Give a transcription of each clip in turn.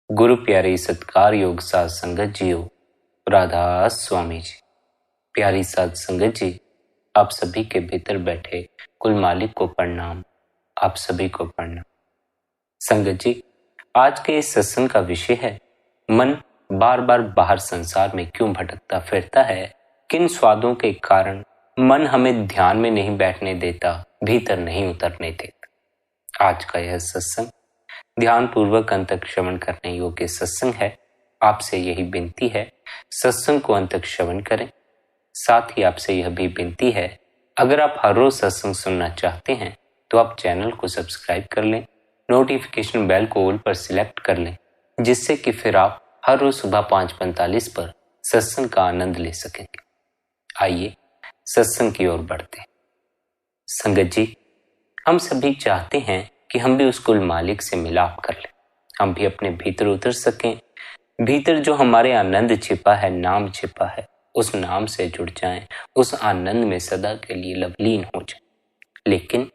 गुरु प्यारी सत्कार योग साध संगत जियो, राधा स्वामी जी। प्यारी साध संगत जी, आप सभी के भीतर बैठे कुल मालिक को प्रणाम। आप सभी को प्रणाम। संगत जी, आज के इस सत्संग का विषय है मन बार बार बाहर संसार में क्यों भटकता फिरता है, किन स्वादों के कारण मन हमें ध्यान में नहीं बैठने देता, भीतर नहीं उतरने देता। आज का यह सत्संग ध्यान पूर्वक अंत तक श्रवण करने योग्य सत्संग है। आपसे यही विनती है, सत्संग को अंत तक श्रवण करें। साथ ही आपसे यह भी विनती है, अगर आप हर रोज सत्संग सुनना चाहते हैं तो आप चैनल को सब्सक्राइब कर लें, नोटिफिकेशन बेल को ऑल पर सिलेक्ट कर लें, जिससे कि फिर आप हर रोज सुबह 5:45 पर सत्संग का आनंद ले सकेंगे। आइए सत्संग की ओर बढ़ते हैं। संगत जी, हम सभी चाहते हैं कि हम भी उस कुल मालिक से मिलाप कर लें, हम भी अपने भीतर उतर सकें, भीतर जो हमारे आनंद छिपा है, नाम छिपा है, उस नाम से जुड़ जाएं, उस आनंद में सदा के लिए लवलीन हो जाएं। लेकिन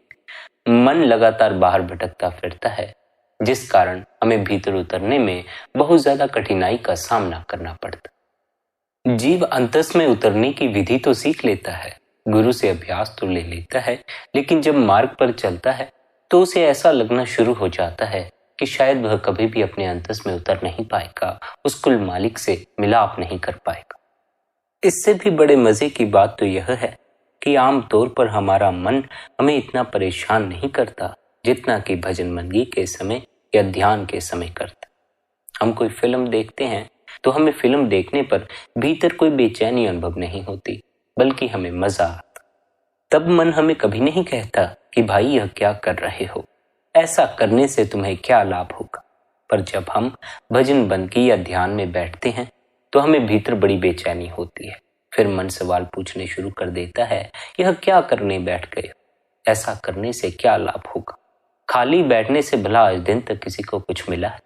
मन लगातार बाहर भटकता फिरता है, जिस कारण हमें भीतर उतरने में बहुत ज्यादा कठिनाई का सामना करना पड़ता। जीव अंतस में उतरने की विधि तो सीख लेता है, गुरु से अभ्यास तो ले लेता है, लेकिन जब मार्ग पर चलता है तो उसे ऐसा लगना शुरू हो जाता है कि शायद वह कभी भी अपने अंतस में उतर नहीं पाएगा, उस कुल मालिक से मिलाप नहीं कर पाएगा। इससे भी बड़े मजे की बात तो यह है कि आमतौर पर हमारा मन हमें इतना परेशान नहीं करता जितना कि भजन मंगी के समय या ध्यान के समय करता। हम कोई फिल्म देखते हैं तो हमें फिल्म देखने पर भीतर कोई बेचैनी अनुभव नहीं होती, बल्कि हमें मजा आता। तब मन हमें कभी नहीं कहता कि भाई यह क्या कर रहे हो, ऐसा करने से तुम्हें क्या लाभ होगा। पर जब हम भजन बंदगी या ध्यान में बैठते हैं तो हमें भीतर बड़ी बेचैनी होती है। फिर मन सवाल पूछने शुरू कर देता है, यह क्या करने बैठ गए हो, ऐसा करने से क्या लाभ होगा। खाली बैठने से भला आज दिन तक किसी को कुछ मिला है?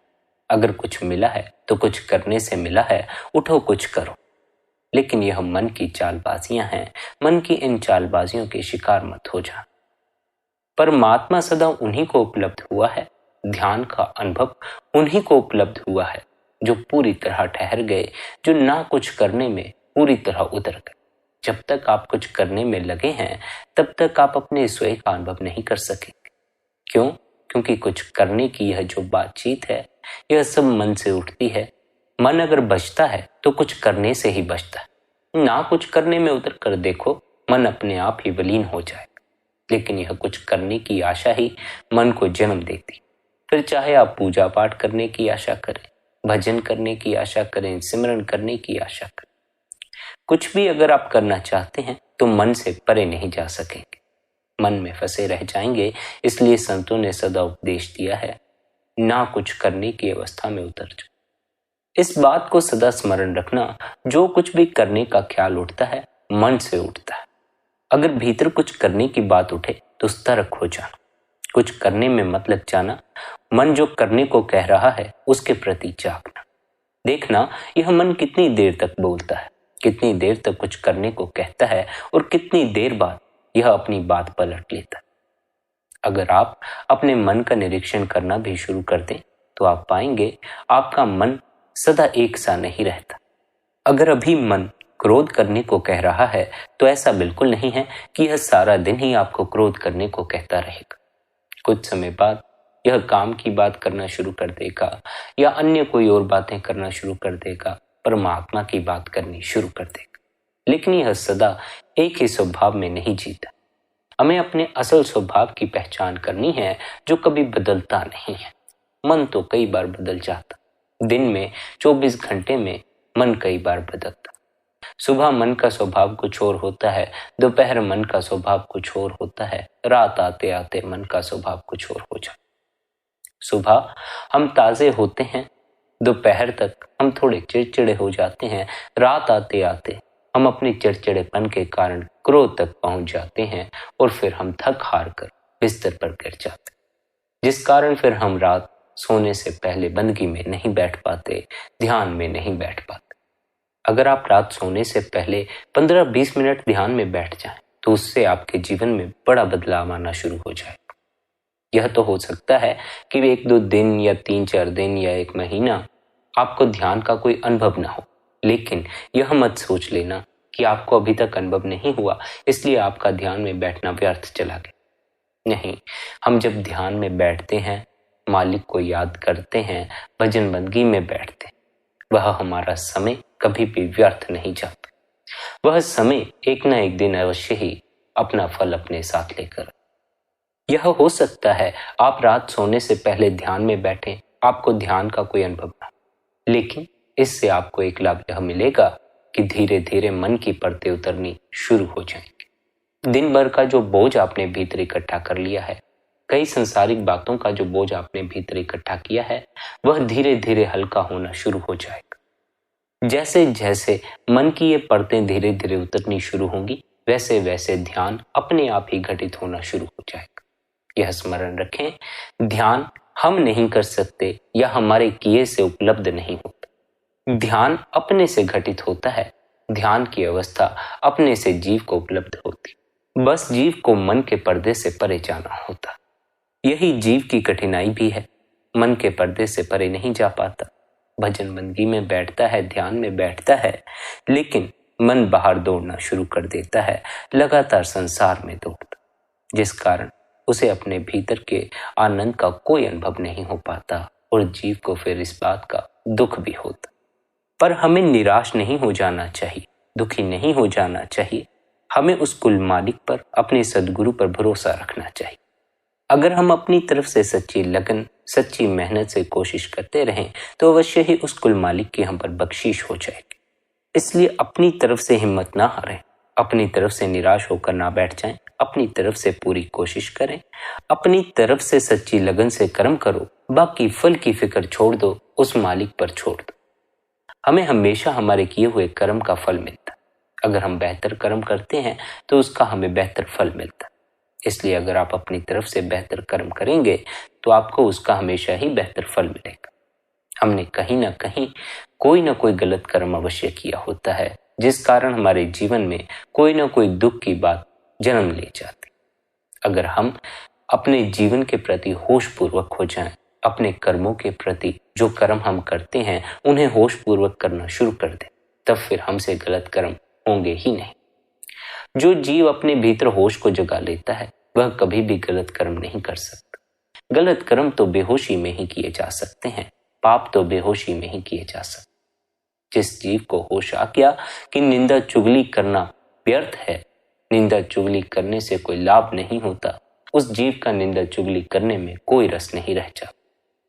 अगर कुछ मिला है तो कुछ करने से मिला है, उठो कुछ करो। लेकिन यह मन की चालबाजियां हैं, मन की इन चालबाजियों के शिकार मत हो जा। परमात्मा सदा उन्हीं को उपलब्ध हुआ है, ध्यान का अनुभव उन्हीं को उपलब्ध हुआ है जो पूरी तरह ठहर गए, जो ना कुछ करने में पूरी तरह उतर गए। जब तक आप कुछ करने में लगे हैं तब तक आप अपने स्वयं का अनुभव नहीं कर सकेंगे। क्यों? क्योंकि कुछ करने की यह जो बातचीत है, यह सब मन से उठती है। मन अगर बचता है तो कुछ करने से ही बचता है। ना कुछ करने में उतर कर देखो, मन अपने आप ही विलीन हो जाएगा। लेकिन यह कुछ करने की आशा ही मन को जन्म देती। फिर चाहे आप पूजा पाठ करने की आशा करें, भजन करने की आशा करें, सिमरन करने की आशा करें, कुछ भी अगर आप करना चाहते हैं तो मन से परे नहीं जा सकेंगे, मन में फंसे रह जाएंगे। इसलिए संतों ने सदा उपदेश दिया है, ना कुछ करने की अवस्था में उतर जाओ। इस बात को सदा स्मरण रखना, जो कुछ भी करने का ख्याल उठता है मन से उठता है। अगर भीतर कुछ करने की बात उठे तो सतर्क हो जाना, कुछ करने में मत लग जाना। मन जो करने को कह रहा है उसके प्रति जागना, देखना यह मन कितनी देर तक बोलता है, कितनी देर तक कुछ करने को कहता है और कितनी देर बाद यह अपनी बात पलट लेता है। अगर आप अपने मन का निरीक्षण करना भी शुरू कर दें तो आप पाएंगे आपका मन सदा एक सा नहीं रहता। अगर अभी मन क्रोध करने को कह रहा है तो ऐसा बिल्कुल नहीं है कि यह सारा दिन ही आपको क्रोध करने को कहता रहेगा। कुछ समय बाद यह काम की बात करना शुरू कर देगा या अन्य कोई और बातें करना शुरू कर देगा, परमात्मा की बात करनी शुरू कर देगा। लेकिन यह सदा एक ही स्वभाव में नहीं जीता। हमें अपने असल स्वभाव की पहचान करनी है जो कभी बदलता नहीं है। मन तो कई बार बदल जाता, दिन में 24 घंटे में मन कई बार बदलता। सुबह मन का स्वभाव कुछ और होता है, दोपहर मन का स्वभाव कुछ और होता है, रात आते आते मन का स्वभाव कुछ और हो जाता। सुबह हम ताजे होते हैं, दोपहर तक हम थोड़े चिड़चिड़े हो जाते हैं, रात आते आते हम अपने चिड़चिड़ेपन के कारण क्रोध तक पहुंच जाते हैं और फिर हम थक हार कर बिस्तर पर गिर जाते, जिस कारण फिर हम रात सोने से पहले बंदगी में नहीं बैठ पाते, ध्यान में नहीं बैठ पाते। अगर आप रात सोने से पहले 15-20 मिनट ध्यान में बैठ जाएं तो उससे आपके जीवन में बड़ा बदलाव आना शुरू हो जाएगा। यह तो हो सकता है कि 1-2 दिन या 3-4 दिन या 1 महीना आपको ध्यान का कोई अनुभव ना हो, लेकिन यह मत सोच लेना कि आपको अभी तक अनुभव नहीं हुआ इसलिए आपका ध्यान में बैठना व्यर्थ चला गया। नहीं, हम जब ध्यान में बैठते हैं, मालिक को याद करते हैं, भजन बंदगी में बैठते हैं, वह हमारा समय कभी भी व्यर्थ नहीं जाता। वह समय एक ना एक दिन अवश्य ही अपना फल अपने साथ लेकर। यह हो सकता है आप रात सोने से पहले ध्यान में बैठें, आपको ध्यान का कोई अनुभव ना, लेकिन इससे आपको एक लाभ यह मिलेगा कि धीरे धीरे मन की परतें उतरनी शुरू हो जाएंगी। दिन भर का जो बोझ आपने भीतर इकट्ठा कर लिया है, कई संसारिक बातों का जो बोझ आपने भीतर इकट्ठा किया है, वह धीरे धीरे हल्का होना शुरू हो जाएगा। जैसे जैसे मन की ये परतें धीरे धीरे उतरनी शुरू होंगी, वैसे वैसे ध्यान अपने आप ही घटित होना शुरू हो जाएगा। यह स्मरण रखें, ध्यान हम नहीं कर सकते या हमारे किए से उपलब्ध नहीं होता। ध्यान अपने से घटित होता है। ध्यान की अवस्था अपने से जीव को उपलब्ध होती, बस जीव को मन के पर्दे से परे जाना होता। यही जीव की कठिनाई भी है, मन के पर्दे से परे नहीं जा पाता। भजन बंदगी में बैठता है, ध्यान में बैठता है, लेकिन मन बाहर दौड़ना शुरू कर देता है, लगातार संसार में दौड़ता, जिस कारण उसे अपने भीतर के आनंद का कोई अनुभव नहीं हो पाता और जीव को फिर इस बात का दुख भी होता। पर हमें निराश नहीं हो जाना चाहिए, दुखी नहीं हो जाना चाहिए। हमें उस कुल मालिक पर, अपने सद्गुरु पर भरोसा रखना चाहिए। अगर हम अपनी तरफ से सच्ची लगन, सच्ची मेहनत से कोशिश करते रहें तो अवश्य ही उस कुल मालिक की हम पर बख्शीश हो जाएगी। इसलिए अपनी तरफ से हिम्मत ना हारें, अपनी तरफ से निराश होकर ना बैठ जाएं, अपनी तरफ से पूरी कोशिश करें, अपनी तरफ से सच्ची लगन से कर्म करो, बाकी फल की फिक्र छोड़ दो, उस मालिक पर छोड़ दो। हमें हमेशा हमारे किए हुए कर्म का फल मिलता है। अगर हम बेहतर कर्म करते हैं तो उसका हमें बेहतर फल मिलता है। इसलिए अगर आप अपनी तरफ से बेहतर कर्म करेंगे तो आपको उसका हमेशा ही बेहतर फल मिलेगा। हमने कहीं ना कहीं कोई ना कोई गलत कर्म अवश्य किया होता है, जिस कारण हमारे जीवन में कोई ना कोई दुख की बात जन्म ले जाती। अगर हम अपने जीवन के प्रति होशपूर्वक हो जाएं, अपने कर्मों के प्रति जो कर्म हम करते हैं उन्हें होशपूर्वक करना शुरू कर दें, तब फिर हमसे गलत कर्म होंगे ही नहीं। जो जीव अपने भीतर होश को जगा लेता है वह कभी भी गलत कर्म नहीं कर सकता। गलत कर्म तो बेहोशी में ही किए जा सकते हैं, पाप तो बेहोशी में ही किए जा सकते। जिस जीव को होश आ गया कि निंदा चुगली करना व्यर्थ है, निंदा चुगली करने से कोई लाभ नहीं होता, उस जीव का निंदा चुगली करने में कोई रस नहीं रह जाता।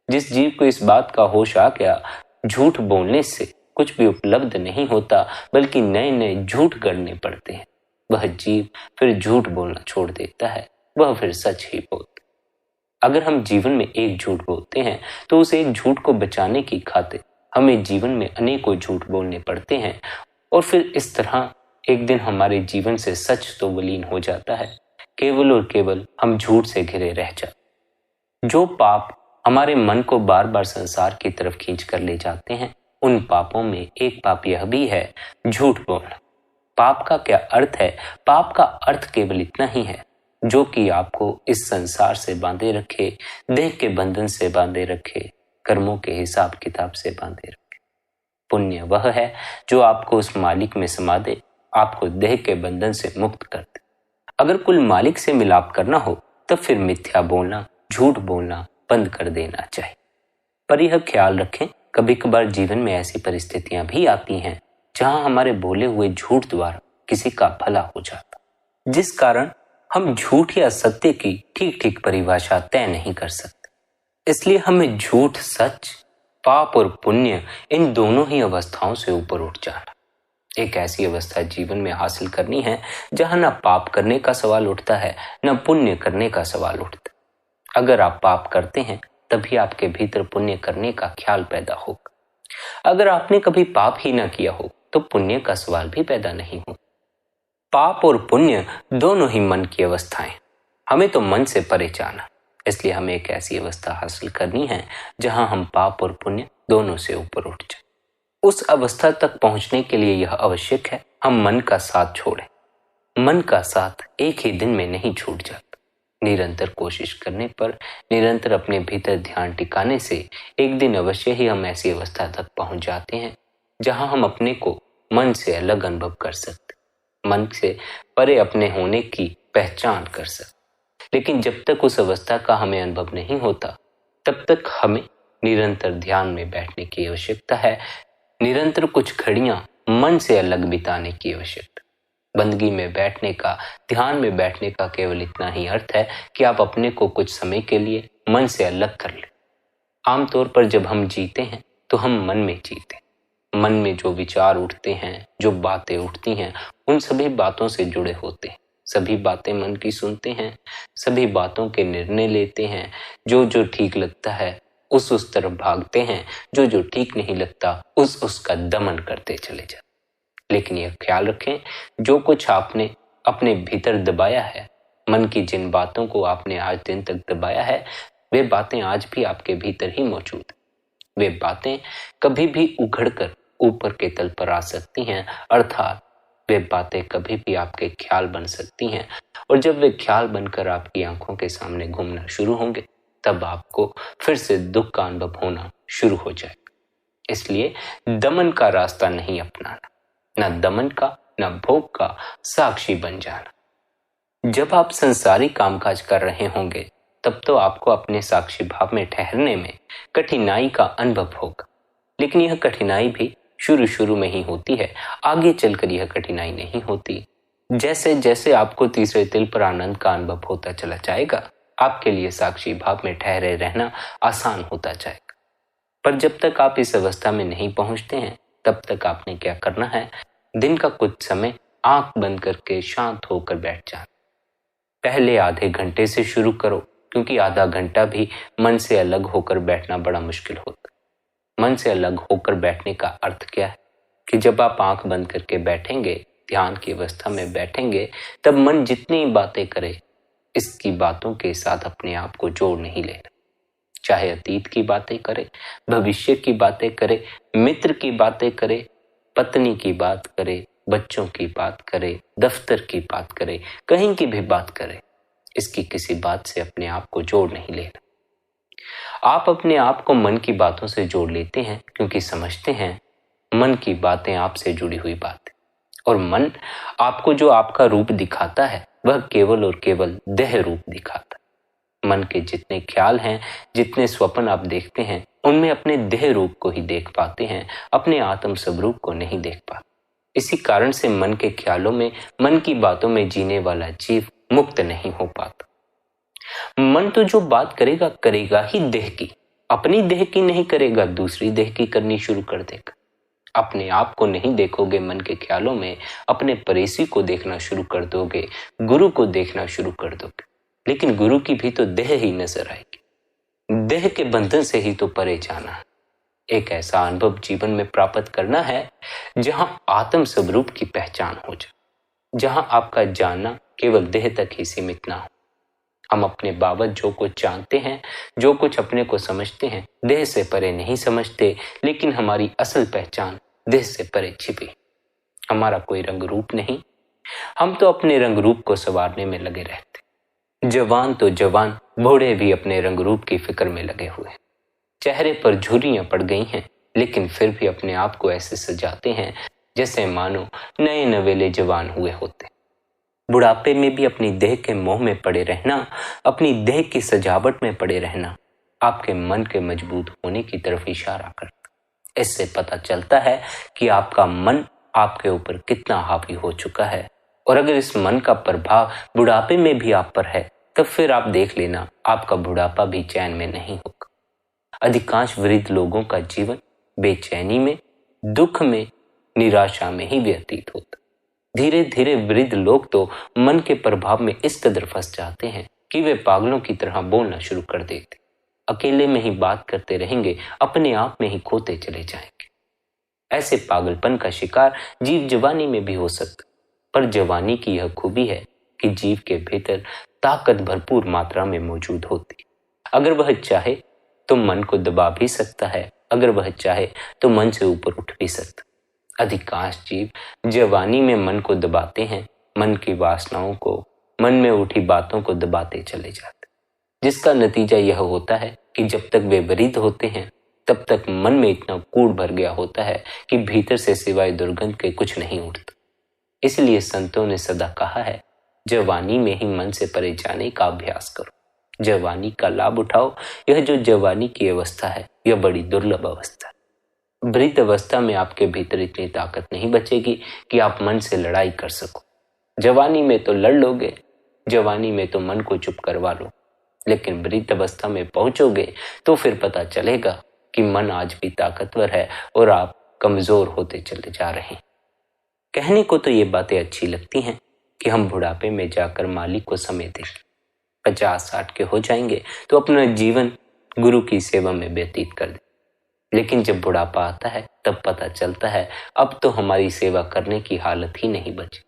जिस जीव को इस बात का होश आ गया झूठ बोलने से कुछ भी उपलब्ध नहीं होता बल्कि नए नए झूठ गढ़ने पड़ते हैं, वह जीव फिर झूठ बोलना छोड़ देता है, वह फिर सच ही बोलता। अगर हम जीवन में एक झूठ बोलते हैं तो उस एक झूठ को बचाने की खातिर हमें जीवन में अनेकों झूठ बोलने पड़ते हैं और फिर इस तरह एक दिन हमारे जीवन से सच तो विलीन हो जाता है, केवल और केवल हम झूठ से घिरे रह जाते। जो पाप हमारे मन को बार बार संसार की तरफ खींच कर ले जाते हैं, उन पापों में एक पाप यह भी है, झूठ बोलना। पाप का क्या अर्थ है? पाप का अर्थ केवल इतना ही है जो कि आपको इस संसार से बांधे रखे, देह के बंधन से बांधे रखे, कर्मों के हिसाब किताब से बांधे रखे। पुण्य वह है जो आपको उस मालिक में समा दे, आपको देह के बंधन से मुक्त कर दे। अगर कुल मालिक से मिलाप करना हो तब फिर मिथ्या बोलना, झूठ बोलना बंद कर देना चाहिए। पर यह ख्याल रखें, कभी कभार जीवन में ऐसी परिस्थितियां भी आती हैं जहां हमारे बोले हुए झूठ द्वारा किसी का भला हो जाता, जिस कारण हम झूठ या सत्य की ठीक ठीक परिभाषा तय नहीं कर सकते। इसलिए हमें झूठ, सच, पाप और पुण्य इन दोनों ही अवस्थाओं से ऊपर उठ जाना, एक ऐसी अवस्था जीवन में हासिल करनी है जहां न पाप करने का सवाल उठता है न पुण्य करने का सवाल उठता। अगर आप पाप करते हैं तभी आपके भीतर पुण्य करने का ख्याल पैदा होगा। अगर आपने कभी पाप ही न किया हो तो पुण्य का सवाल भी पैदा नहीं हो। पाप और पुण्य दोनों ही मन की अवस्थाएं, हमें तो मन से परे जाना। इसलिए हमें एक ऐसी अवस्था हासिल करनी है जहां हम पाप और पुण्य दोनों से ऊपर उठ जाए। उस अवस्था तक पहुंचने के लिए यह आवश्यक है हम मन का साथ छोड़ें। मन का साथ एक ही दिन में नहीं छूट जाता। निरंतर कोशिश करने पर, निरंतर अपने भीतर ध्यान टिकाने से एक दिन अवश्य ही हम ऐसी अवस्था तक पहुंच जाते हैं जहां हम अपने को मन से अलग अनुभव कर सकते, मन से परे अपने होने की पहचान कर सकते। लेकिन जब तक उस अवस्था का हमें अनुभव नहीं होता, तब तक हमें निरंतर ध्यान में बैठने की आवश्यकता है, निरंतर कुछ घड़ियां मन से अलग बिताने की आवश्यकता। बंदगी में बैठने का, ध्यान में बैठने का केवल इतना ही अर्थ है कि आप अपने को कुछ समय के लिए मन से अलग कर लें। आमतौर पर जब हम जीते हैं तो हम मन में जीते हैं। मन में जो विचार उठते हैं, जो बातें उठती हैं, उन सभी बातों से जुड़े होते हैं। सभी बातें मन की सुनते हैं, सभी बातों के निर्णय लेते हैं। जो जो ठीक लगता है उस तरफ भागते हैं, जो जो ठीक नहीं लगता उसका दमन करते चले जाते। लेकिन यह ख्याल रखें, जो कुछ आपने अपने भीतर दबाया है, मन की जिन बातों को आपने आज दिन तक दबाया है, वे बातें आज भी आपके भीतर ही मौजूद हैं। वे बातें कभी भी उघड़कर ऊपर के तल पर आ सकती हैं, अर्थात वे बातें कभी भी आपके ख्याल बन सकती हैं। और जब वे ख्याल बनकर आपकी आंखों के सामने घूमना शुरू होंगे, तब आपको फिर से दुख का अनुभव होना शुरू हो जाएगा। इसलिए दमन का रास्ता नहीं अपनाना, न दमन का न भोग का साक्षी बन जाना। जब आप संसारी कामकाज कर रहे होंगे, तब तो आपको अपने साक्षी भाव में ठहरने में कठिनाई का अनुभव होगा। लेकिन यह कठिनाई भी शुरू शुरू में ही होती है, आगे चलकर यह कठिनाई नहीं होती। जैसे जैसे आपको तीसरे तिल पर आनंद का अनुभव होता चला जाएगा, आपके लिए साक्षी भाव में ठहरे रहना आसान होता जाएगा। पर जब तक आप इस अवस्था में नहीं पहुंचते हैं, तब तक आपने क्या करना है, दिन का कुछ समय आंख बंद करके शांत होकर बैठ जाना। पहले आधे घंटे से शुरू करो, क्योंकि आधा घंटा भी मन से अलग होकर बैठना बड़ा मुश्किल होता है। मन से अलग होकर बैठने का अर्थ क्या है कि जब आप आंख बंद करके बैठेंगे, ध्यान की अवस्था में बैठेंगे, तब मन जितनी बातें करे, इसकी बातों के साथ अपने आप को जोड़ नहीं लेना। चाहे अतीत की बातें करे, भविष्य की बातें करे, मित्र की बातें करे, पत्नी की बात करे, बच्चों की बात करे, दफ्तर की बात करे, कहीं की भी बात करे, इसकी किसी बात से अपने आप को जोड़ नहीं लेना। आप अपने आप को मन की बातों से जोड़ लेते हैं क्योंकि समझते हैं मन की बातें आपसे जुड़ी हुई बात है, और मन आपको जो आपका रूप दिखाता है वह केवल और केवल देह रूप दिखाता है। मन के जितने ख्याल हैं, जितने स्वप्न आप देखते हैं, उनमें अपने देह रूप को ही देख पाते हैं, अपने आत्म स्वरूप को नहीं देख पाते। इसी कारण से मन के ख्यालों में, मन की बातों में जीने वाला जीव मुक्त नहीं हो पाता। मन तो जो बात करेगा करेगा ही देह की, अपनी देह की नहीं करेगा, दूसरी देह की करनी शुरू कर देगा। अपने आप को नहीं देखोगे मन के ख्यालों में, अपने पड़ोसी को देखना शुरू कर दोगे, गुरु को देखना शुरू कर दोगे। लेकिन गुरु की भी तो देह ही नजर आएगी। देह के बंधन से ही तो परे जाना है। एक ऐसा अनुभव जीवन में प्राप्त करना है जहां आत्म स्वरूप की पहचान हो जाए, जहां आपका जानना केवल देह तक ही सीमित ना हो। हम अपने बाबत जो कुछ जानते हैं, जो कुछ अपने को समझते हैं, देह से परे नहीं समझते, लेकिन हमारी असल पहचान देह से परे छिपी। हमारा कोई रंग रूप नहीं, हम तो अपने रंग रूप को संवारने में लगे रहते। जवान तो जवान, बूढ़े भी अपने रंग रूप की फिक्र में लगे हुए हैं। चेहरे पर झुर्रियां पड़ गई हैं, लेकिन फिर भी अपने आप को ऐसे सजाते हैं जैसे मानो नए नवेले जवान हुए होते। बुढ़ापे में भी अपनी देह के मोह में पड़े रहना, अपनी देह की सजावट में पड़े रहना, आपके मन के मजबूत होने की तरफ इशारा करता। इससे पता चलता है कि आपका मन आपके ऊपर कितना हावी हो चुका है, और अगर इस मन का प्रभाव बुढ़ापे में भी आप पर है, तब फिर आप देख लेना आपका बुढ़ापा भी चैन में नहीं होगा। अधिकांश वृद्ध लोगों का जीवन बेचैनी में, दुख में, निराशा में ही व्यतीत होता। धीरे धीरे वृद्ध लोग तो मन के प्रभाव में इस कदर फंस जाते हैं कि वे पागलों की तरह बोलना शुरू कर देते। अकेले में ही बात करते रहेंगे, अपने आप में ही खोते चले जाएंगे। ऐसे पागलपन का शिकार जीव जवानी में भी हो सकता, पर जवानी की यह खूबी है कि जीव के भीतर ताकत भरपूर मात्रा में मौजूद होती। अगर वह चाहे तो मन को दबा भी सकता है, अगर वह चाहे तो मन से ऊपर उठ भी सकता। अधिकांश जीव जवानी में मन को दबाते हैं, मन की वासनाओं को, मन में उठी बातों को दबाते चले जाते, जिसका नतीजा यह होता है कि जब तक वे वृद्ध होते हैं तब तक मन में इतना कूड़ भर गया होता है कि भीतर से सिवाय दुर्गंध के कुछ नहीं उठता। इसलिए संतों ने सदा कहा है, जवानी में ही मन से परे जाने का अभ्यास करो, जवानी का लाभ उठाओ। यह जो जवानी की अवस्था है यह बड़ी दुर्लभ अवस्था है। वृद्ध अवस्था में आपके भीतर इतनी ताकत नहीं बचेगी कि आप मन से लड़ाई कर सको। जवानी में तो लड़ लोगे, जवानी में तो मन को चुप करवा लो, लेकिन वृद्ध अवस्था में पहुंचोगे तो फिर पता चलेगा कि मन आज भी ताकतवर है और आप कमजोर होते चले जा रहे हैं। कहने को तो ये बातें अच्छी लगती हैं कि हम बुढ़ापे में जाकर मालिक को समय देंगे, 50-60 के हो जाएंगे तो अपना जीवन गुरु की सेवा में व्यतीत कर दें। लेकिन जब बुढ़ापा आता है तब पता चलता है अब तो हमारी सेवा करने की हालत ही नहीं बची।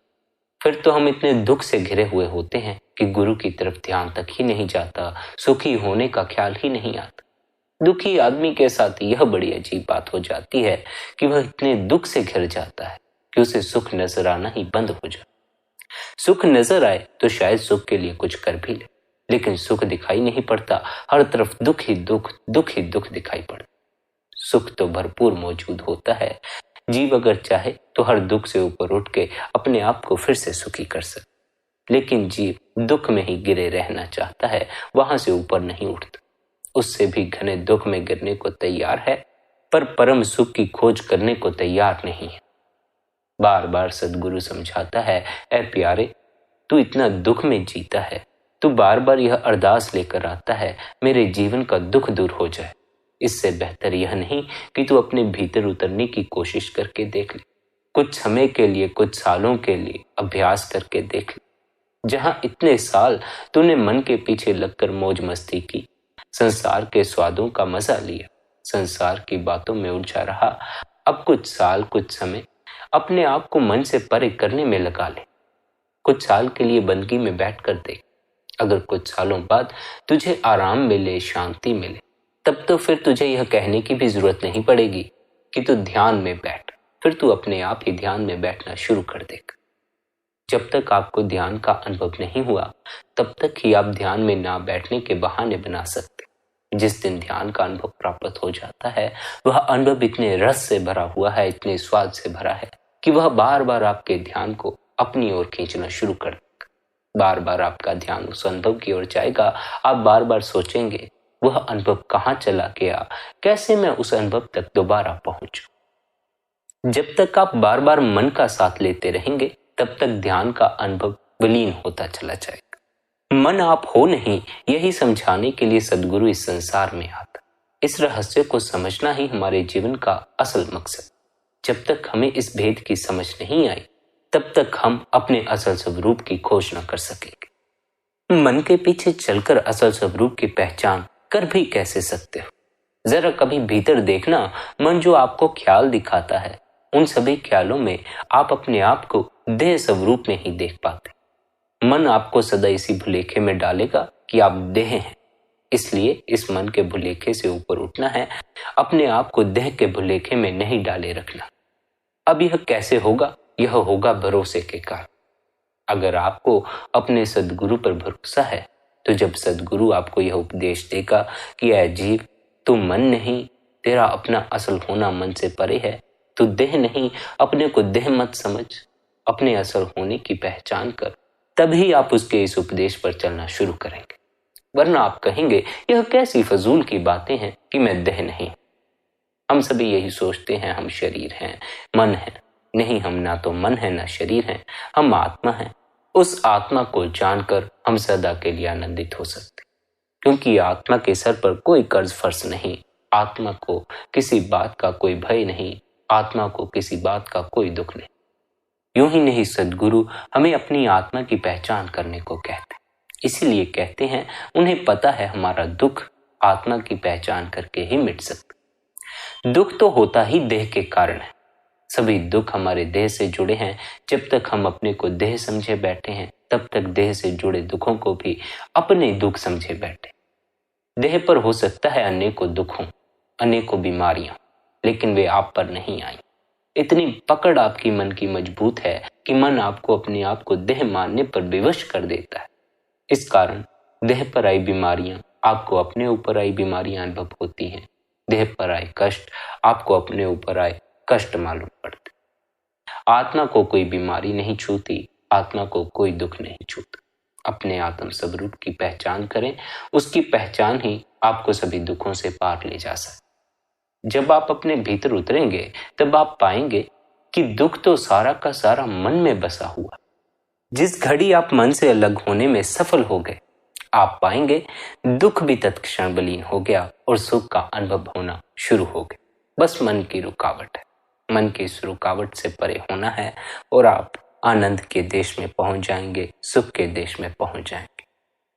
फिर तो हम इतने दुख से घिरे हुए होते हैं कि गुरु की तरफ ध्यान तक ही नहीं जाता, सुखी होने का ख्याल ही नहीं आता। दुखी आदमी के साथ यह बड़ी अजीब बात हो जाती है कि वह इतने दुख से घिर जाता है कि उसे सुख नजर आना ही बंद हो जाए। सुख नजर आए तो शायद सुख के लिए कुछ कर भी ले, लेकिन सुख दिखाई नहीं पड़ता। हर तरफ दुख ही दुख, दुख ही दुख दिखाई पड़ता। सुख तो भरपूर मौजूद होता है। जीव अगर चाहे तो हर दुख से ऊपर उठ के अपने आप को फिर से सुखी कर सकता, लेकिन जीव दुख में ही गिरे रहना चाहता है, वहां से ऊपर नहीं उठता। उससे भी घने दुख में गिरने को तैयार है, पर परम सुख की खोज करने को तैयार नहीं है। बार बार सद्गुरु समझाता है, ऐ प्यारे, तू इतना दुख में जीता है, तू बार बार यह अरदास लेकर आता है, मेरे जीवन का दुख दूर हो जाए। इससे बेहतर यह नहीं कि तू अपने भीतर उतरने की कोशिश करके देख ले, कुछ समय के लिए, कुछ सालों के लिए अभ्यास करके देख ले। जहां इतने साल तूने मन के पीछे लगकर मौज मस्ती की, संसार के स्वादों का मजा लिया, संसार की बातों में उलझा रहा, अब कुछ साल, कुछ समय अपने आप को मन से परे करने में लगा ले। कुछ साल के लिए बंदगी में बैठ कर देख। अगर कुछ सालों बाद तुझे आराम मिले, शांति मिले, तब तो फिर तुझे यह कहने की भी जरूरत नहीं पड़ेगी कि तू ध्यान में बैठ। फिर तू अपने आप ही ध्यान में बैठना शुरू कर देगा। जब तक आपको ध्यान का अनुभव नहीं हुआ तब तक ही आप ध्यान में ना बैठने के बहाने बना सकते। जिस दिन ध्यान का अनुभव प्राप्त हो जाता है, वह अनुभव इतने रस से भरा हुआ है, इतने स्वाद से भरा है कि वह बार बार आपके ध्यान को अपनी ओर खींचना शुरू कर देगा। बार बार आपका ध्यान उस अनुभव की ओर जाएगा। आप बार बार सोचेंगे, वह अनुभव कहाँ चला गया, कैसे मैं उस अनुभव तक दोबारा पहुंचूं। जब तक आप बार बार मन का साथ लेते रहेंगे तब तक ध्यान का अनुभव विलीन होता चला जाएगा। मन आप हो नहीं, यही समझाने के लिए सद्गुरु इस संसार में आता। इस रहस्य को समझना ही हमारे जीवन का असल मकसद। जब तक हमें इस भेद की समझ नहीं आई तब तक हम अपने असल स्वरूप की खोज न कर सकेंगे। मन के पीछे चलकर असल स्वरूप की पहचान कर भी कैसे सकते हो? जरा कभी भीतर देखना, मन जो आपको ख्याल दिखाता है, उन सभी ख्यालों में आप अपने आप को देह स्वरूप में ही देख पाते। मन आपको सदा इसी भुलेखे में डालेगा कि आप देह हैं। इसलिए इस मन के भुलेखे से ऊपर उठना है, अपने आप को देह के भुलेखे में नहीं डाले रखना। अब यह कैसे होगा? यह होगा भरोसे के कारण। अगर आपको अपने सद्गुरु पर भरोसा है तो जब सद्गुरु आपको यह उपदेश देगा कि ऐ जीव, तू मन नहीं, तेरा अपना असल होना मन से परे है, तू देह नहीं, अपने को देह मत समझ, अपने असल होने की पहचान कर, तभी आप उसके इस उपदेश पर चलना शुरू करेंगे। वरना आप कहेंगे, यह कैसी फजूल की बातें हैं कि मैं देह नहीं। हम सभी यही सोचते हैं, हम शरीर हैं, मन है। नहीं, हम ना तो मन है ना शरीर हैं, हम आत्मा हैं। उस आत्मा को जानकर हम सदा के लिए आनंदित हो सकते, क्योंकि आत्मा के सर पर कोई कर्ज फर्ज नहीं, आत्मा को किसी बात का कोई भय नहीं, आत्मा को किसी बात का कोई दुख नहीं। यूं ही नहीं, सद्गुरु हमें अपनी आत्मा की पहचान करने को कहते हैं। इसीलिए कहते हैं, उन्हें पता है हमारा दुख आत्मा की पहचान करके ही मिट सकता। दुख तो होता ही देह के कारण है। सभी दुख हमारे देह से जुड़े हैं। जब तक हम अपने को देह समझे बैठे हैं तब तक देह से जुड़े दुखों को भी अपने दुख समझे बैठे। देह पर हो सकता है अनेकों दुख हों, अनेकों बीमारियां, लेकिन वे आप पर नहीं आई। इतनी पकड़ आपकी मन की मजबूत है कि मन आपको अपने आप को देह मानने पर विवश कर देता है। इस कारण देह पर आई बीमारियां आपको अपने ऊपर आई बीमारियां अनुभव होती हैं। देह पर आए कष्ट आपको अपने ऊपर आए कष्ट मालूम पड़ते। आत्मा को कोई बीमारी नहीं छूती, आत्मा को कोई दुख नहीं छूता। अपने आत्म स्वरूप की पहचान करें, उसकी पहचान ही आपको सभी दुखों से पार ले जा सकती। जब आप अपने भीतर उतरेंगे तब आप पाएंगे कि दुख तो सारा का सारा मन में बसा हुआ। जिस घड़ी आप मन से अलग होने में सफल हो गए, आप पाएंगे दुख भी तत्क्षण विलीन हो गया और सुख का अनुभव होना शुरू हो गया। बस मन की रुकावट है। मन की इस रुकावट से परे होना है और आप आनंद के देश में पहुंच जाएंगे, सुख के देश में पहुंच जाएंगे।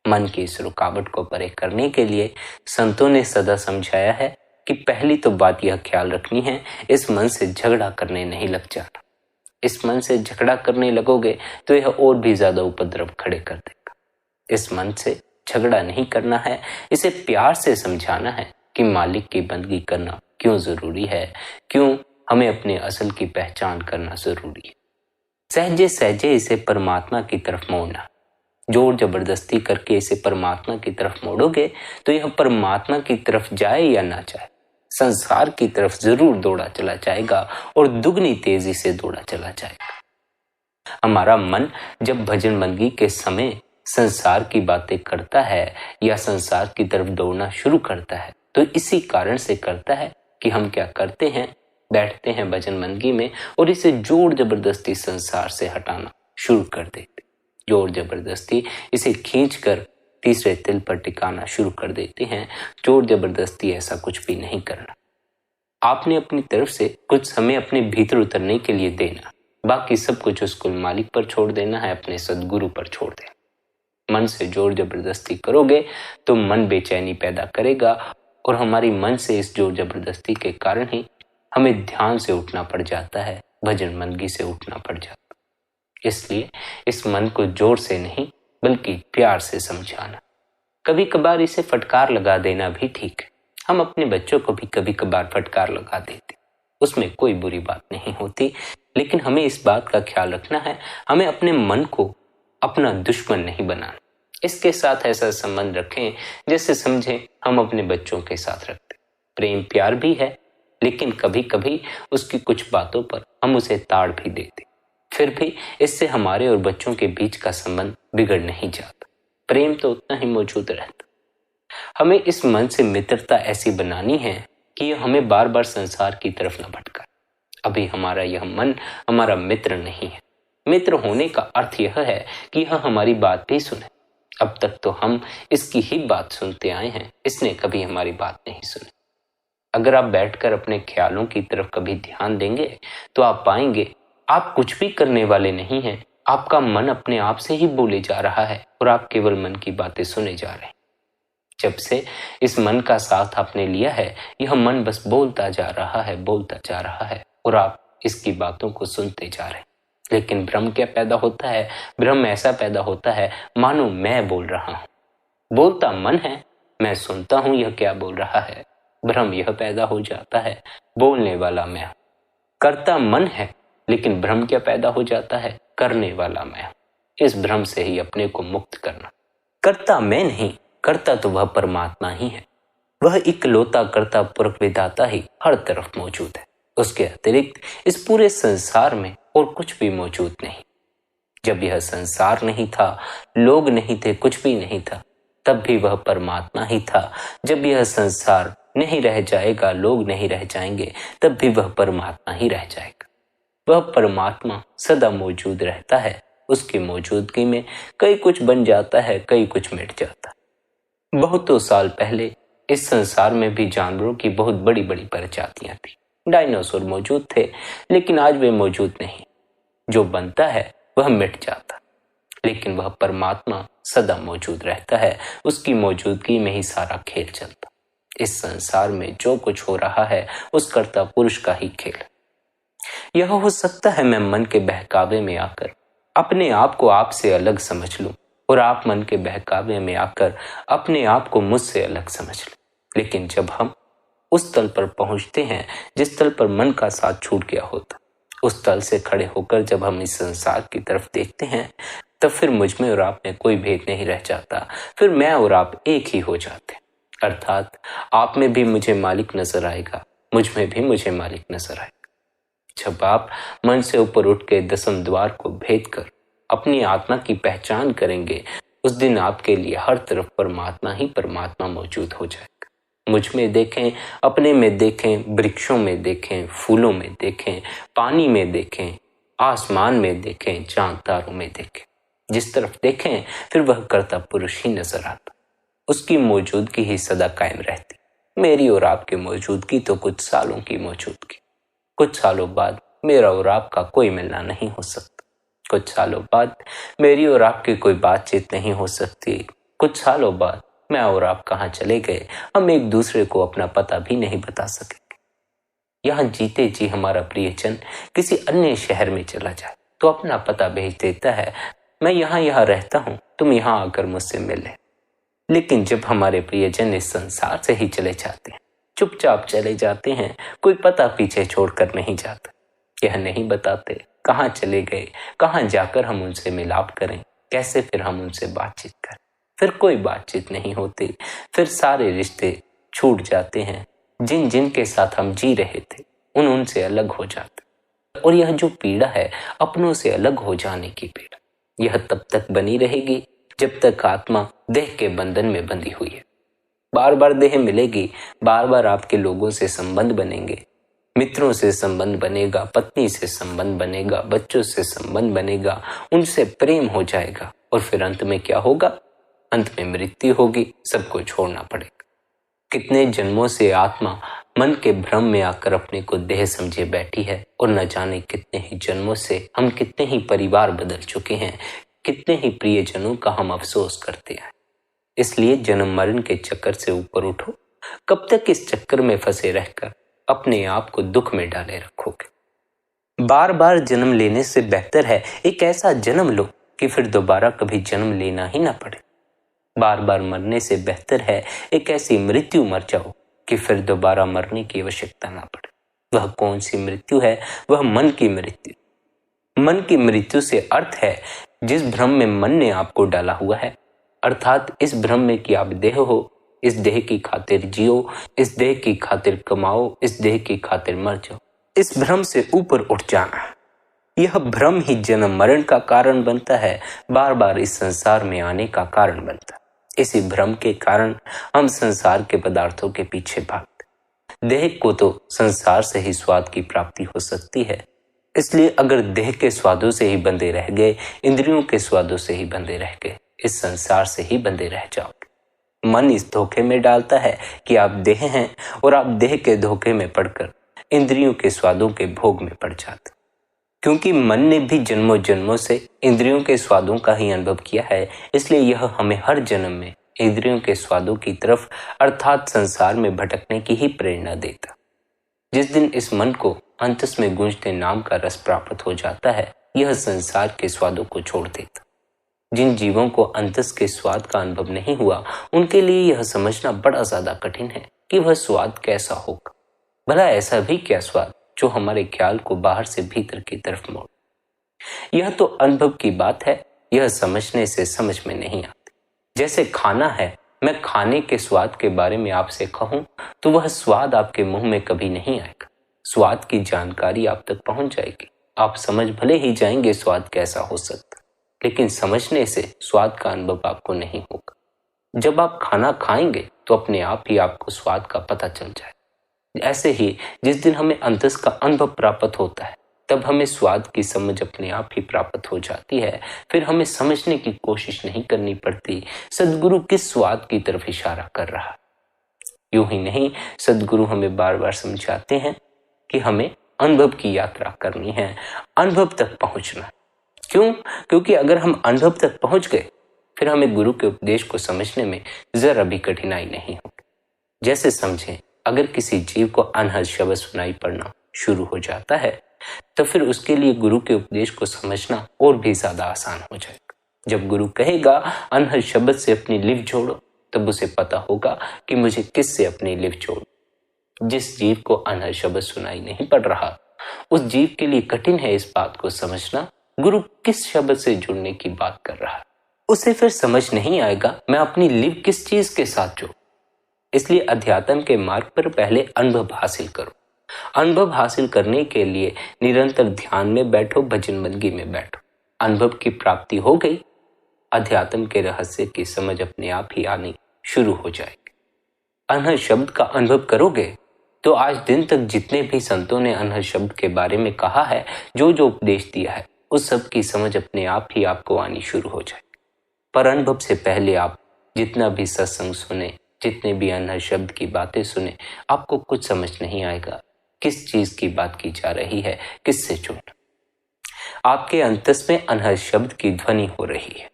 मन की इस रुकावट को परे करने के लिए संतों ने सदा समझाया है कि पहली तो बात यह ख्याल रखनी है, इस मन से झगड़ा करने नहीं लग जाना। इस मन से झगड़ा करने लगोगे तो यह और भी ज्यादा उपद्रव खड़े कर देगा। इस मन से झगड़ा नहीं करना है, इसे प्यार से समझाना है कि मालिक की बंदगी करना क्यों जरूरी है, क्यों हमें अपने असल की पहचान करना जरूरी है। सहजे सहजे इसे परमात्मा की तरफ मोड़ना। जोर जबरदस्ती करके इसे परमात्मा की तरफ मोड़ोगे तो यह परमात्मा की तरफ जाए या ना जाए, संसार की तरफ जरूर दौड़ा चला जाएगा और दुगनी तेजी से दौड़ा चला जाएगा। हमारा मन जब भजन बंदगी के समय संसार की बातें करता है या संसार की तरफ दौड़ना शुरू करता है तो इसी कारण से करता है कि हम क्या करते हैं, बैठते हैं भजन बंदगी में और इसे जोर जबरदस्ती संसार से हटाना शुरू कर देते। जोर जबरदस्ती इसे खींचकर तीसरे तिल पर टिकाना शुरू कर देते हैं। जोर जबरदस्ती ऐसा कुछ भी नहीं करना। आपने अपनी तरफ से कुछ समय अपने भीतर उतरने के लिए देना, बाकी सब कुछ उस कुल मालिक पर छोड़ देना है, अपने सद्गुरु पर छोड़ देना। मन से जोर जबरदस्ती करोगे तो मन बेचैनी पैदा करेगा और हमारी मन से इस जोर जबरदस्ती के कारण ही हमें ध्यान से उठना पड़ जाता है, भजन बंदगी से उठना पड़ जाता है। इसलिए इस मन को जोर से नहीं बल्कि प्यार से समझाना। कभी कभार इसे फटकार लगा देना भी ठीक है। हम अपने बच्चों को भी कभी कभार फटकार लगा देते, उसमें कोई बुरी बात नहीं होती, लेकिन हमें इस बात का ख्याल रखना है, हमें अपने मन को अपना दुश्मन नहीं बनाना। इसके साथ ऐसा संबंध रखें जैसे समझें हम अपने बच्चों के साथ रखते। प्रेम प्यार भी है, लेकिन कभी कभी उसकी कुछ बातों पर हम उसे ताड़ भी देते, फिर भी इससे हमारे और बच्चों के बीच का संबंध बिगड़ नहीं जाता। प्रेम तो उतना ही मौजूद रहता। हमें इस मन से मित्रता ऐसी बनानी है कि यह हमें बार बार संसार की तरफ न भटकाए। अभी हमारा यह मन हमारा मित्र नहीं है। मित्र होने का अर्थ यह है कि यह हमारी बात भी सुने। अब तक तो हम इसकी ही बात सुनते आए हैं, इसने कभी हमारी बात नहीं सुनी। अगर आप बैठकर अपने ख्यालों की तरफ कभी ध्यान देंगे तो आप पाएंगे आप कुछ भी करने वाले नहीं हैं। आपका मन अपने आप से ही बोले जा रहा है और आप केवल मन की बातें सुने जा रहे हैं। जब से इस मन का साथ आपने लिया है, यह मन बस बोलता जा रहा है, बोलता जा रहा है और आप इसकी बातों को सुनते जा रहे हैं। लेकिन भ्रम क्या पैदा होता है? भ्रम ऐसा पैदा होता है मानो मैं बोल रहा हूं। बोलता मन है, मैं सुनता हूं यह क्या बोल रहा है। भ्रम यह पैदा हो जाता है बोलने वाला मैं हूं। करता मन है, लेकिन भ्रम क्या पैदा हो जाता है? करने वाला मैं हूं। इस भ्रम से ही अपने को मुक्त करना। करता मैं नहीं, करता तो वह परमात्मा ही है। वह इकलौता कर्ता पुरख विधाता ही हर तरफ मौजूद है। उसके अतिरिक्त इस पूरे संसार में और कुछ भी मौजूद नहीं। जब यह संसार नहीं था, लोग नहीं थे, कुछ भी नहीं था, तब भी वह परमात्मा ही था। जब यह संसार नहीं रह जाएगा, लोग नहीं रह जाएंगे, तब भी वह परमात्मा ही रह जाएगा। वह परमात्मा सदा मौजूद रहता है। उसकी मौजूदगी में कई कुछ बन जाता है, कई कुछ मिट जाता है। बहुतों साल पहले इस संसार में भी जानवरों की बहुत बड़ी बड़ी प्रजातियां थी। डायनासोर मौजूद थे, लेकिन आज वे मौजूद नहीं। जो बनता है वह मिट जाता, लेकिन वह परमात्मा सदा मौजूद रहता है। उसकी मौजूदगी में ही सारा खेल चलता। इस संसार में जो कुछ हो रहा है उस कर्ता पुरुष का ही खेल। यह हो सकता है मैं मन के बहकावे में आकर अपने आप को आपसे अलग समझ लूं और आप मन के बहकावे में आकर अपने आप को मुझसे अलग समझ लें। लेकिन जब हम उस तल पर पहुंचते हैं जिस तल पर मन का साथ छूट गया होता, उस तल से खड़े होकर जब हम इस संसार की तरफ देखते हैं तब फिर मुझ में और आप में कोई भेद नहीं रह जाता। फिर मैं और आप एक ही हो जाते, अर्थात आप में भी मुझे मालिक नजर आएगा, मुझ में भी मुझे मालिक नजर आएगा। जब आप मन से ऊपर उठ के दसम द्वार को भेद कर अपनी आत्मा की पहचान करेंगे, उस दिन आपके लिए हर तरफ परमात्मा ही परमात्मा मौजूद हो जाएगा। मुझ में देखें, अपने में देखें, वृक्षों में देखें, फूलों में देखें, पानी में देखें, आसमान में देखें, चांद तारों में देखें, जिस तरफ देखें फिर वह कर्ता पुरुष ही नजर आता। उसकी मौजूदगी ही सदा कायम रहती। मेरी और आपकी मौजूदगी तो कुछ सालों की मौजूदगी, कुछ सालों बाद मेरा और आपका कोई मिलना नहीं हो सकता, कुछ सालों बाद मेरी और आपकी कोई बातचीत नहीं हो सकती, कुछ सालों बाद मैं और आप कहाँ चले गए हम एक दूसरे को अपना पता भी नहीं बता सकेंगे। यहाँ जीते जी हमारा प्रियजन किसी अन्य शहर में चला जाए तो अपना पता भेज देता है, मैं यहाँ रहता हूँ, तुम यहाँ आकर मुझसे मिले। लेकिन जब हमारे प्रियजन इस संसार से ही चले जाते हैं, चुपचाप चले जाते हैं, कोई पता पीछे छोड़कर नहीं जाता, यह नहीं बताते कहाँ चले गए, कहाँ जाकर हम उनसे मिलाप करें, कैसे फिर हम उनसे बातचीत करें। फिर कोई बातचीत नहीं होती, फिर सारे रिश्ते छूट जाते हैं। जिन जिन के साथ हम जी रहे थे उनसे अलग हो जाते। और यह जो पीड़ा है अपनों से अलग हो जाने की पीड़ा, यह तब तक बनी रहेगी जब तक आत्मा देह के बंधन में बंधी हुई है। बार बार देह मिलेगी, बार बार आपके लोगों से संबंध बनेंगे, मित्रों से संबंध बनेगा, पत्नी से संबंध बनेगा, बच्चों से संबंध बनेगा, उनसे प्रेम हो जाएगा। और फिर अंत में क्या होगा? अंत में मृत्यु होगी, सबको छोड़ना पड़ेगा। कितने जन्मों से आत्मा मन के भ्रम में आकर अपने को देह समझे बैठी है, और न जाने कितने ही जन्मों से हम कितने ही परिवार बदल चुके हैं, कितने ही प्रियजनों का हम अफसोस करते हैं। इसलिए जन्म मरण के चक्कर से ऊपर उठो। कब तक इस चक्कर में फंसे रहकर अपने आप को दुख में डाले रखोगे? बार बार जन्म लेने से बेहतर है एक ऐसा जन्म लो कि फिर दोबारा कभी जन्म लेना ही ना पड़े। बार बार मरने से बेहतर है एक ऐसी मृत्यु मर जाओ कि फिर दोबारा मरने की आवश्यकता ना पड़े। वह कौन सी मृत्यु है? वह मन की मृत्यु। मन की मृत्यु से अर्थ है जिस भ्रम में मन ने आपको डाला हुआ है, अर्थात इस भ्रम में कि आप देह हो, इस देह की खातिर जियो, इस देह की खातिर कमाओ, इस देह की खातिर मर जाओ। इस भ्रम से ऊपर उठ जाना, यह भ्रम ही जन्म मरण का कारण बनता है, बार बार इस संसार में आने का कारण बनता है। इसी भ्रम के कारण हम संसार के पदार्थों के पीछे भागते। देह को तो संसार से ही स्वाद की प्राप्ति हो सकती है, इसलिए अगर देह के स्वादों से ही बंधे रह गए, इंद्रियों के स्वादों से ही बंधे रह गए, इस संसार से ही बंधे रह जाओगे। मन इस धोखे में डालता है कि आप देह हैं, और आप देह के धोखे में पड़कर इंद्रियों के स्वादों के भोग में पड़ जाते। क्योंकि मन ने भी जन्मों जन्मों से इंद्रियों के स्वादों का ही अनुभव किया है, इसलिए यह हमें हर जन्म में इंद्रियों के स्वादों की तरफ अर्थात संसार में भटकने की ही प्रेरणा देता। जिस दिन इस मन को अंतस में गूंजते नाम का रस प्राप्त हो जाता है, यह संसार के स्वादों को छोड़ देता। जिन जीवों को अंतस के स्वाद का अनुभव नहीं हुआ, उनके लिए यह समझना बड़ा ज्यादा कठिन है कि वह स्वाद कैसा होगा। भला ऐसा भी क्या स्वाद जो हमारे ख्याल को बाहर से भीतर की तरफ मोड़। यह तो अनुभव की बात है, यह समझने से समझ में नहीं आती। जैसे खाना है, मैं खाने के स्वाद के बारे में आपसे कहूं तो वह स्वाद आपके मुंह में कभी नहीं आएगा। स्वाद की जानकारी आप तक पहुंच जाएगी, आप समझ भले ही जाएंगे स्वाद कैसा हो सकता, लेकिन समझने से स्वाद का अनुभव आपको नहीं होगा। जब आप खाना खाएंगे तो अपने आप ही आपको स्वाद का पता चल जाए। ऐसे ही जिस दिन हमें अंतस का अनुभव प्राप्त होता है, तब हमें स्वाद की समझ अपने आप ही प्राप्त हो जाती है। फिर हमें समझने की कोशिश नहीं करनी पड़ती सद्गुरु किस स्वाद की तरफ इशारा कर रहा। यूं ही नहीं, सद्गुरु हमें बार बार समझाते हैं कि हमें अनुभव की यात्रा करनी है, अनुभव तक पहुंचना। क्यों? क्योंकि अगर हम अनुभव तक पहुंच गए, फिर हमें गुरु के उपदेश को समझने में जरा भी कठिनाई नहीं होगी। जैसे समझें, अगर किसी जीव को अनहद शब्द सुनाई पड़ना शुरू हो जाता है, तो फिर उसके लिए गुरु के उपदेश को समझना और भी ज्यादा आसान हो जाएगा। जब गुरु कहेगा अनहद शब्द से अपनी लिव जोड़ो, तब उसे पता होगा कि मुझे किस से अपनी लिव जोड़ो। जिस जीव को अनहद शब्द सुनाई नहीं पड़ रहा, उस जीव के लिए कठिन है इस बात को समझना गुरु किस शब्द से जुड़ने की बात कर रहा है। उसे फिर समझ नहीं आएगा मैं अपनी लिव किस चीज के साथ जोड़ूं। इसलिए अध्यात्म के मार्ग पर पहले अनुभव हासिल करो। अनुभव हासिल करने के लिए निरंतर ध्यान में बैठो, भजन बंदगी में बैठो। अनुभव की प्राप्ति हो गई, अध्यात्म के रहस्य की समझ अपने आप ही आनी शुरू हो जाएगी। अनहद शब्द का अनुभव करोगे तो आज दिन तक जितने भी संतों ने अनहद शब्द के बारे में कहा है, जो जो उपदेश दिया है, उस सब की समझ अपने आप ही आपको आनी शुरू हो जाएगी। पर अनुभव से पहले आप जितना भी सत्संग सुने, जितने भी अनहद शब्द की बातें सुने, आपको कुछ समझ नहीं आएगा किस चीज की बात की जा रही है, किससे जुड़ना। आपके अंतस में अनहद शब्द की ध्वनि हो रही है।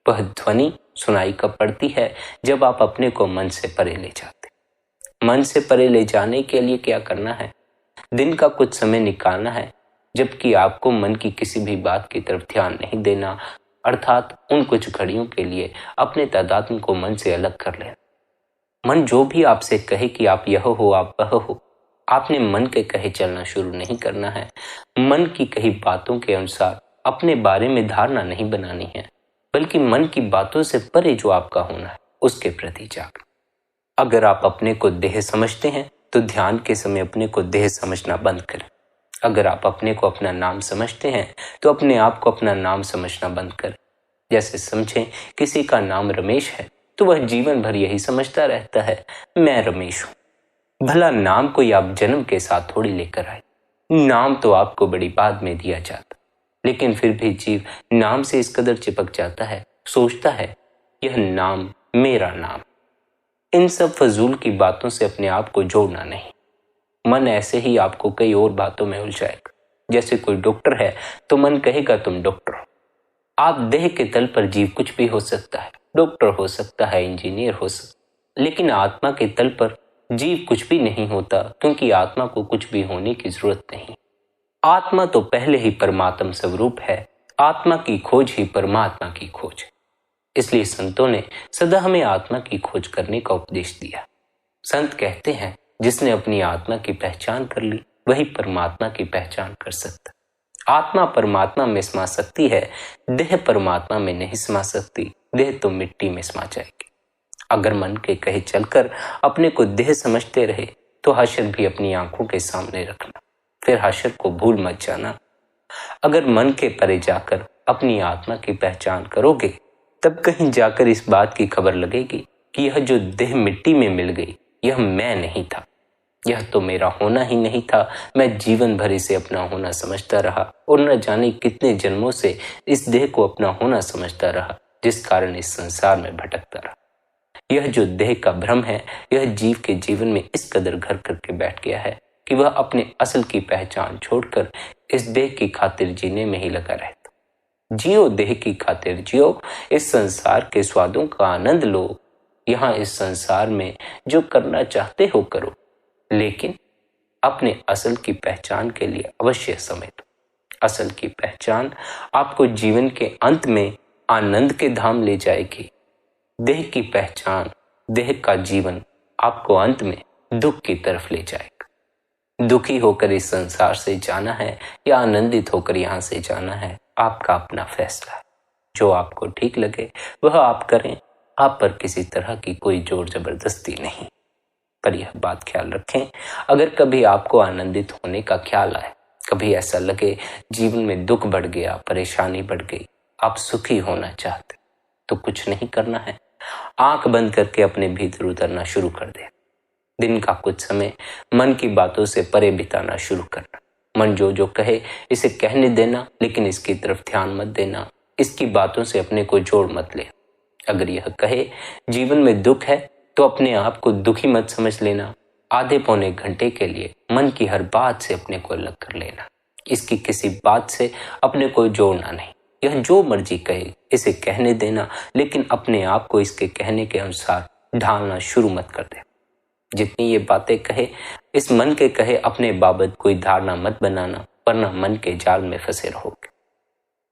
वह ध्वनि सुनाई कब पड़ती है? जब आप अपने को मन से परे ले जाते। मन से परे ले जाने के लिए क्या करना है? दिन का कुछ समय निकालना है जबकि आपको मन की किसी भी बात की तरफ ध्यान नहीं देना, अर्थात उन कुछ घड़ियों के लिए अपने तादात्म्य को मन से अलग कर लेना। मन जो भी आपसे कहे कि आप यह हो, आप वह हो, आपने मन के कहे चलना शुरू नहीं करना है। मन की कही बातों के अनुसार अपने बारे में धारणा नहीं बनानी है, बल्कि मन की बातों से परे जो आपका होना है उसके प्रति जागना। अगर आप अपने को देह समझते हैं तो ध्यान के समय अपने को देह समझना बंद करें। अगर आप अपने को अपना नाम समझते हैं तो अपने आप को अपना नाम समझना बंद करें। जैसे समझें किसी का नाम रमेश है तो वह जीवन भर यही समझता रहता है, मैं रमेश हूं। भला नाम कोई आप जन्म के साथ थोड़ी लेकर आए। नाम तो आपको बड़ी बाद में दिया जाता, लेकिन फिर भी जीव नाम से इस कदर चिपक जाता है, सोचता है यह नाम मेरा नाम। इन सब फजूल की बातों से अपने आप को जोड़ना नहीं। मन ऐसे ही आपको कई और बातों में उलझाएगा। जैसे कोई डॉक्टर है तो मन कहेगा तुम डॉक्टर हो। आप देह के तल पर जीव कुछ भी हो सकता है, डॉक्टर हो सकता है, इंजीनियर हो सकता, लेकिन आत्मा के तल पर जीव कुछ भी नहीं होता, क्योंकि आत्मा को कुछ भी होने की जरूरत नहीं। आत्मा तो पहले ही परमात्म स्वरूप है। आत्मा की खोज ही परमात्मा की खोज है। इसलिए संतों ने सदा हमें आत्मा की खोज करने का उपदेश दिया। संत कहते हैं जिसने अपनी आत्मा की पहचान कर ली वही परमात्मा की पहचान कर सकता। आत्मा परमात्मा में समा सकती है, देह परमात्मा में नहीं समा सकती। देह तो मिट्टी में समा जाएगी। अगर मन के कहे चलकर अपने को देह समझते रहे तो हशर भी अपनी आंखों के सामने रखना, फिर हशर को भूल मत जाना। अगर मन के परे जाकर अपनी आत्मा की पहचान करोगे तब कहीं जाकर इस बात की खबर लगेगी कि यह जो देह मिट्टी में मिल गई यह मैं नहीं था, यह तो मेरा होना ही नहीं था। मैं जीवन भर इसे अपना होना समझता रहा और न जाने कितने जन्मों से इस देह को अपना होना समझता रहा, जिस कारण इस संसार में भटकता रहा। यह जो देह का भ्रम है यह जीव के जीवन में इस कदर घर करके बैठ गया है कि वह अपने असल की पहचान छोड़कर इस देह की खातिर जीने में ही लगा रहता। जियो देह की खातिर जियो, इस संसार के स्वादों का आनंद लो। यहाँ इस संसार में जो करना चाहते हो करो, लेकिन अपने असल की पहचान के लिए अवश्य समय दो। असल की पहचान आपको जीवन के अंत में आनंद के धाम ले जाएगी। देह की पहचान, देह का जीवन आपको अंत में दुख की तरफ ले जाएगा। दुखी होकर इस संसार से जाना है या आनंदित होकर यहाँ से जाना है, आपका अपना फैसला है। जो आपको ठीक लगे वह आप करें। आप पर किसी तरह की कोई जोर जबरदस्ती नहीं। पर यह बात ख्याल रखें, अगर कभी आपको आनंदित होने का ख्याल आए, कभी ऐसा लगे जीवन में दुख बढ़ गया, परेशानी बढ़ गई, आप सुखी होना चाहते, तो कुछ नहीं करना है। आंख बंद करके अपने भीतर उतरना शुरू कर दे। दिन का कुछ समय मन की बातों से परे बिताना शुरू करना। मन जो जो कहे इसे कहने देना, लेकिन इसकी तरफ ध्यान मत देना। इसकी बातों से अपने को जोड़ मत ले। अगर यह कहे जीवन में दुख है तो अपने आप को दुखी मत समझ लेना। आधे पौने घंटे के लिए मन की हर बात से अपने को अलग कर लेना। इसकी किसी बात से अपने को जोड़ना नहीं। यह जो मर्जी कहे इसे कहने देना, लेकिन अपने आप को इसके कहने के अनुसार ढालना शुरू मत कर दे। जितनी ये बातें कहे, इस मन के कहे अपने बाबत कोई धारणा मत बनाना, वरना मन के जाल में फंसे रहोगे।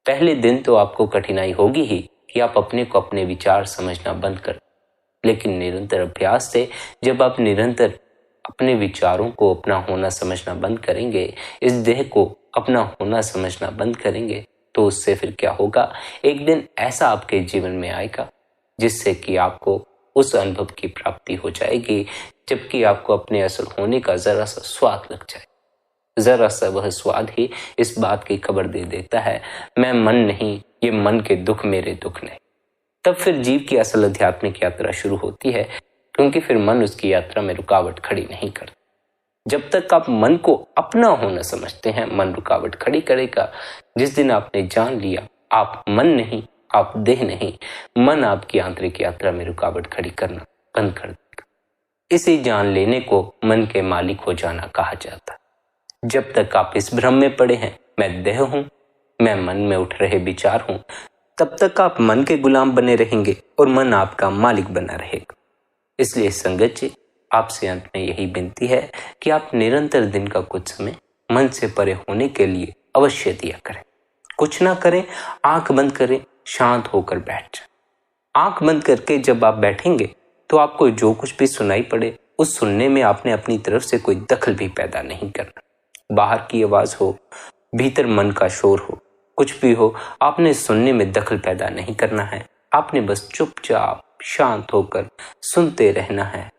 पहले दिन तो आपको कठिनाई होगी ही कि आप अपने को अपने विचार समझना बंद कर, लेकिन निरंतर अभ्यास से जब आप निरंतर अपने विचारों को अपना होना समझना बंद करेंगे, इस देह को अपना होना समझना बंद करेंगे, तो उससे फिर क्या होगा, एक दिन ऐसा आपके जीवन में आएगा जिससे कि आपको उस अनुभव की प्राप्ति हो जाएगी, जबकि आपको अपने असल होने का जरा सा स्वाद लग जाए। जरा सा वह स्वाद ही इस बात की खबर दे देता है, मैं मन नहीं, ये मन के दुख मेरे दुख नहीं। तब फिर जीव की असल आध्यात्मिक यात्रा शुरू होती है, क्योंकि फिर मन उसकी यात्रा में रुकावट खड़ी नहीं करता। जब तक आप मन को अपना होना समझते हैं, मन रुकावट खड़ी करेगा। जिस दिन आपने जान लिया आप मन नहीं, आप देह नहीं, मन आपकी आंतरिक यात्रा में रुकावट खड़ी करना बंद कर देगा। इसी जान लेने को मन के मालिक हो जाना कहा जाता है। जब तक आप इस भ्रम में पड़े हैं, मैं देह हूं, मैं मन में उठ रहे विचार हूं, तब तक आप मन के गुलाम बने रहेंगे और मन आपका मालिक बना रहेगा। इसलिए संगत जी, आपसे अंत में यही विनती है कि आप निरंतर दिन का कुछ समय मन से परे होने के लिए अवश्य दिया करें। कुछ ना करें, आंख बंद करें, शांत होकर बैठ जाएं। आंख बंद करके जब आप बैठेंगे तो आपको जो कुछ भी सुनाई पड़े, उस सुनने में आपने अपनी तरफ से कोई दखल भी पैदा नहीं करना। बाहर की आवाज हो, भीतर मन का शोर हो, कुछ भी हो, आपने सुनने में दखल पैदा नहीं करना है। आपने बस चुपचाप शांत होकर सुनते रहना है।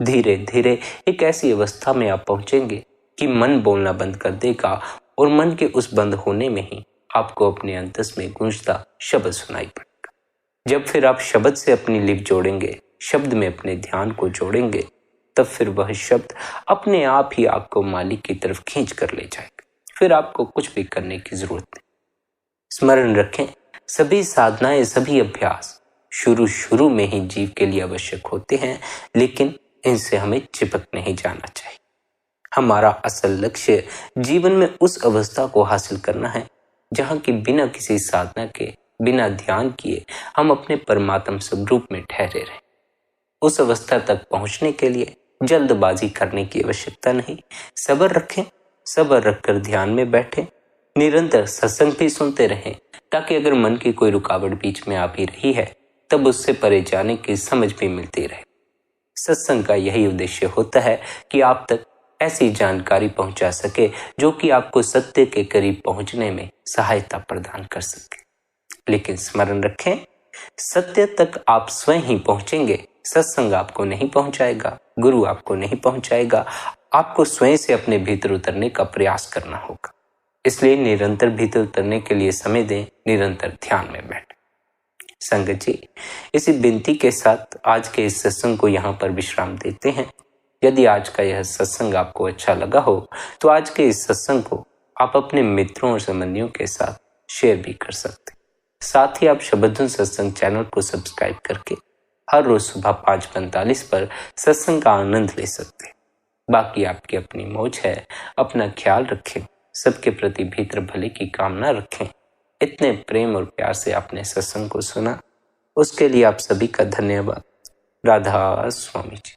धीरे धीरे एक ऐसी अवस्था में आप पहुंचेंगे कि मन बोलना बंद कर देगा और मन के उस बंद होने में ही आपको अपने अंतस में गूंजता शब्द सुनाई पड़ेगा। जब फिर आप शब्द से अपनी लिप जोड़ेंगे, शब्द में अपने ध्यान को जोड़ेंगे, तब फिर वह शब्द अपने आप ही आपको मालिक की तरफ खींच कर ले जाएगा। फिर आपको कुछ भी करने की जरूरत नहीं। स्मरण रखें, सभी साधनाएं, सभी अभ्यास शुरू में ही जीव के लिए आवश्यक होते हैं, लेकिन इनसे हमें चिपक नहीं जाना चाहिए। हमारा असल लक्ष्य जीवन में उस अवस्था को हासिल करना है जहां कि बिना किसी साधना के, बिना ध्यान किए हम अपने परमात्म स्वरूप में ठहरे रहें। उस अवस्था तक पहुंचने के लिए जल्दबाजी करने की आवश्यकता नहीं। सब्र रखें, सब्र रखकर ध्यान में बैठें, निरंतर सत्संग भी सुनते रहें, ताकि अगर मन की कोई रुकावट बीच में आ भी रही है तब उससे परे जाने की समझ भी मिलती रहे। सत्संग का यही उद्देश्य होता है कि आप तक ऐसी जानकारी पहुंचा सके जो कि आपको सत्य के करीब पहुंचने में सहायता प्रदान कर सके। लेकिन स्मरण रखें, सत्य तक आप स्वयं ही पहुंचेंगे। सत्संग आपको नहीं पहुंचाएगा, गुरु आपको नहीं पहुंचाएगा। आपको स्वयं से अपने भीतर उतरने का प्रयास करना होगा। इसलिए निरंतर भीतर उतरने के लिए समय दें, निरंतर ध्यान में बैठें। संगत जी, इसी विनती के साथ आज के इस सत्संग को यहाँ पर विश्राम देते हैं। यदि आज का यह सत्संग आपको अच्छा लगा हो तो आज के इस सत्संग को आप अपने मित्रों और संबंधियों के साथ शेयर भी कर सकते हैं। साथ ही आप शबद्धुन सत्संग चैनल को सब्सक्राइब करके हर रोज सुबह 5:45 पर सत्संग का आनंद ले सकते हैं। बाकी आपकी अपनी मौज है। अपना ख्याल रखें, सबके प्रति भीतर भले की कामना रखें। इतने प्रेम और प्यार से आपने सत्संग को सुना, उसके लिए आप सभी का धन्यवाद। राधा स्वामी जी।